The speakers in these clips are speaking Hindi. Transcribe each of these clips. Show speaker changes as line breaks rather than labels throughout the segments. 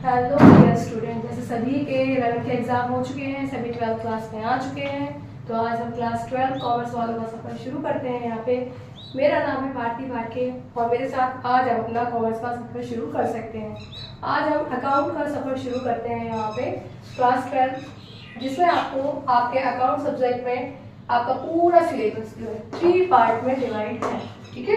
हेलो डियर स्टूडेंट, जैसे सभी के 11th के एग्ज़ाम हो चुके हैं, सभी 12th क्लास में आ चुके हैं, तो आज हम क्लास 12 कॉमर्स वालों का सफ़र शुरू करते हैं। यहाँ पे मेरा नाम है भारती भाटके और मेरे साथ आज हम अपना कॉमर्स का सफ़र शुरू कर सकते हैं। आज हम अकाउंट का सफ़र शुरू करते हैं यहाँ पे क्लास 12, जिसमें आपको आपके अकाउंट सब्जेक्ट में आपका पूरा सिलेबस जो है 3 पार्ट में डिवाइड है। ठीक है,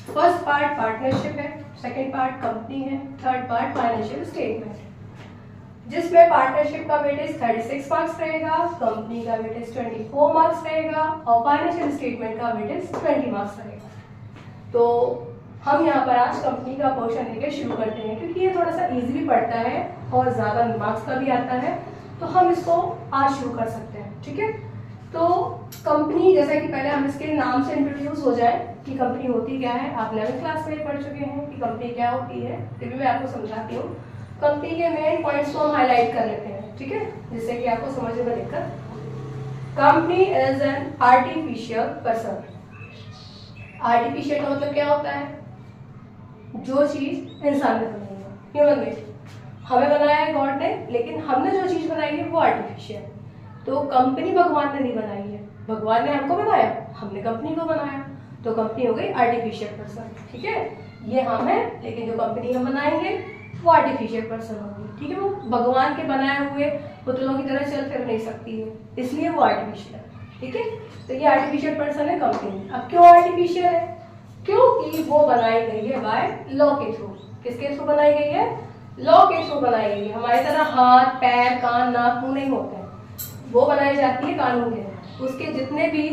फर्स्ट पार्ट पार्टनरशिप है, सेकेंड पार्ट कंपनी है, थर्ड पार्ट फाइनेंशियल स्टेटमेंट है। जिसमें पार्टनरशिप का वेटेज 36 मार्क्स रहेगा, कंपनी का वेटेज 24 मार्क्स रहेगा और फाइनेंशियल स्टेटमेंट का वेटेज 20 मार्क्स रहेगा। तो हम यहाँ पर आज कंपनी का पोर्शन लेके शुरू करते हैं, क्योंकि ये थोड़ा सा इजीली पड़ता है और ज़्यादा मार्क्स का भी आता है, तो हम इसको आज शुरू कर सकते हैं। ठीक है, तो कंपनी, जैसा कि पहले हम इसके नाम से इंट्रोड्यूस हो जाए कि कंपनी होती क्या है। आप 11th क्लास में पढ़ चुके हैं कि कंपनी क्या होती है, फिर भी मैं आपको समझाती हूँ। कंपनी के मेन पॉइंट्स को हम हाईलाइट कर लेते हैं, ठीक है, जिससे कि आपको समझने में दिक्कत। Company is an artificial person. Artificial का मतलब क्या होता है? जो चीज इंसान ने बनाई है, ह्यूमन मेड। हमें बनाया है गॉड ने, लेकिन हमने जो चीज बनाई है वो आर्टिफिशियल। तो कंपनी भगवान ने नहीं बनाई है, भगवान ने हमको बनाया, हमने कंपनी को बनाया, तो कंपनी हो गई आर्टिफिशियल पर्सन। ठीक है, ये हम है, लेकिन जो कंपनी हम बनाएंगे वो आर्टिफिशियल पर्सन होगी। ठीक है, वो भगवान के बनाए हुए पुतलों की तरह चल फिर नहीं सकती है, इसलिए वो आर्टिफिशियल है। ठीक है, तो ये आर्टिफिशियल पर्सन है कंपनी। अब क्यों आर्टिफिशियल है? क्योंकि वो बनाई गई है बाय लॉ के थ्रू। किसके थ्रू बनाई गई है? लॉ के थ्रू बनाई गई है। हमारी तरह हाथ, पैर, कान, नाक, मुंह नहीं होते हैं, वो बनाई जाती है कानून के। उसके जितने भी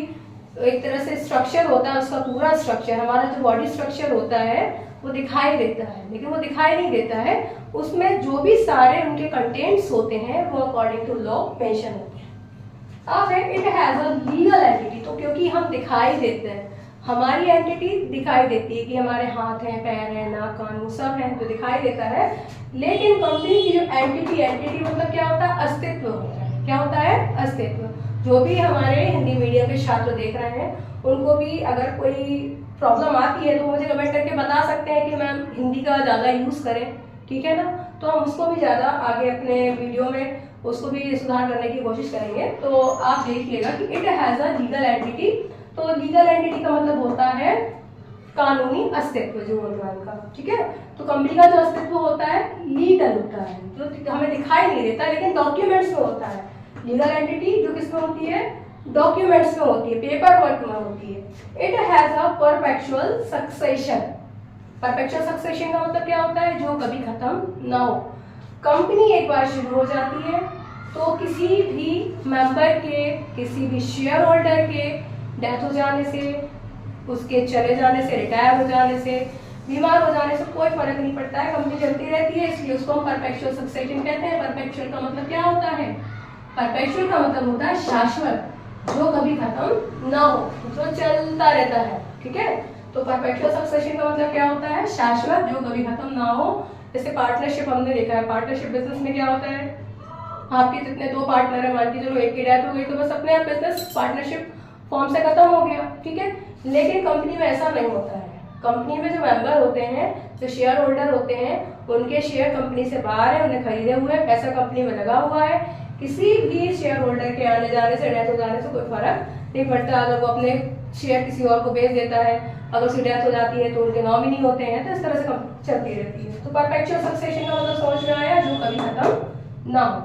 एक तरह से स्ट्रक्चर होता है, उसका पूरा स्ट्रक्चर, हमारा जो बॉडी स्ट्रक्चर होता है वो दिखाई देता है, लेकिन वो दिखाई नहीं देता है। उसमें जो भी सारे उनके कंटेंट्स होते हैं वो अकॉर्डिंग टू लॉ मेंशन होते हैं। अब है it has a legal entity. तो क्योंकि हम दिखाई देते हैं, हमारी एंटिटी दिखाई देती है कि हमारे हाथ हैं, पैर हैं, नाक, कान, मुंह सब है, तो दिखाई देता है। लेकिन कंपनी की जो एंटिटी मतलब क्या होता है? अस्तित्व होता है। क्या होता है? अस्तित्व। जो भी हमारे हिंदी मीडियम के छात्र देख रहे हैं, उनको भी अगर कोई प्रॉब्लम आती है तो मुझे कमेंट करके बता सकते हैं कि मैम हिंदी का ज़्यादा यूज़ करें, ठीक है ना, तो हम उसको भी ज़्यादा आगे अपने वीडियो में उसको भी सुधार करने की कोशिश करेंगे। तो आप देखिएगा कि it has a legal entity. तो लीगल एंटिटी का मतलब होता है कानूनी अस्तित्व जो भगवान का। ठीक है, तो कंपनी का जो अस्तित्व होता है लीगल होता है, जो हमें दिखाई नहीं देता लेकिन डॉक्यूमेंट्स में होता है। लीगल एंटिटी जो किसमें होती है? डॉक्यूमेंट्स में होती है, पेपर वर्क में होती है। It has a perpetual succession. Perpetual succession का मतलब क्या होता है? जो कभी खत्म ना हो। कंपनी एक बार शुरू हो जाती है तो किसी भी मेंबर के, किसी भी शेयर होल्डर के डेथ हो जाने से, उसके चले जाने से, रिटायर हो जाने से, बीमार हो जाने से कोई फर्क नहीं पड़ता है, कंपनी चलती रहती है, इसलिए उसको हम परपेचुअल सक्सेशन कहते हैं। परपेचुअल का मतलब क्या होता है? परपेचुअल का मतलब होता है शाश्वत, जो कभी खत्म ना हो, जो चलता रहता है। ठीक है, तो परपेचुअल सक्सेशन का मतलब क्या होता है? शाश्वत, जो कभी खत्म ना हो। जैसे पार्टनरशिप हमने देखा है, पार्टनरशिप बिजनेस में क्या होता है? आपके जितने 2 पार्टनर है, मान के चलो एक की डेथ हो गई तो बस अपने आप बिजनेस पार्टनरशिप फॉर्म से खत्म हो गया। ठीक है, लेकिन कंपनी में ऐसा नहीं होता है। कंपनी में जो मेंबर होते हैं, जो शेयर होल्डर होते हैं, उनके शेयर कंपनी से बाहर है, उन्हें खरीदे हुए हैं, पैसा कंपनी में लगा हुआ है। किसी भी शेयर होल्डर के आने जाने से, डेथ हो जाने से कोई फर्क नहीं पड़ता। अगर वो अपने शेयर किसी और को बेच देता है, अगर उसकी डेथ हो जाती है तो उनके नॉमिनी होते हैं, तो इस तरह से चलती रहती है। तो परपेचुअल सक्सेशन का मतलब समझ में आया? जो कभी खत्म ना हो।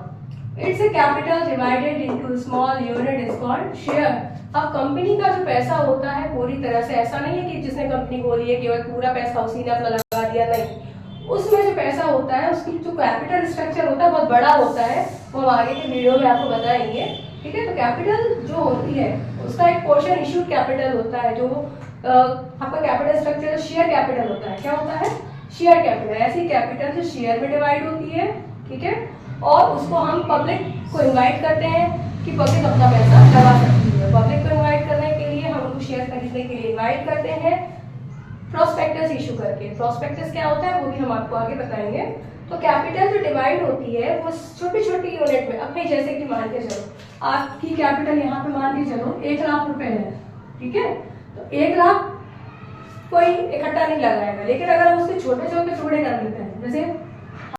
It's a capital divided into small unit is called share. अब कंपनी का जो पैसा होता है पूरी तरह से ऐसा नहीं है कि जिसने कंपनी खोली है केवल पूरा पैसा उसी ने अपना लगा दिया, नहीं। उसमें जो पैसा होता है, उसकी जो कैपिटल स्ट्रक्चर होता है बहुत बड़ा होता है, वो हम आगे के वीडियो में आपको बताएंगे। ठीक है, तो कैपिटल जो होती है उसका एक पोर्शन इश्यूड कैपिटल होता है, जो आपका कैपिटल स्ट्रक्चर शेयर कैपिटल होता है। क्या होता है? Share capital. ऐसी कैपिटल जो शेयर में डिवाइड होती है, ठीक है, और उसको हम पब्लिक को इन्वाइट करते हैं कि पब्लिक अपना पैसा लगा सकती है। पब्लिक को इन्वाइट करने के लिए हम उनको शेयर खरीदने के लिए इन्वाइट करते हैं प्रोस्पेक्टस इशू करके। प्रोस्पेक्टस क्या होता है वो भी हम आपको आगे बताएंगे। तो कैपिटल जो डिवाइड होती है वो छोटी छोटी यूनिट में, अपने जैसे कि मान के चलो आपकी कैपिटल यहाँ पे मान के चलो 1 लाख रुपए है, ठीक है, तो 1 लाख कोई इकट्ठा नहीं लगाएगा, लेकिन अगर हम उसके छोटे छोटे टुकड़े कर लेते हैं, जैसे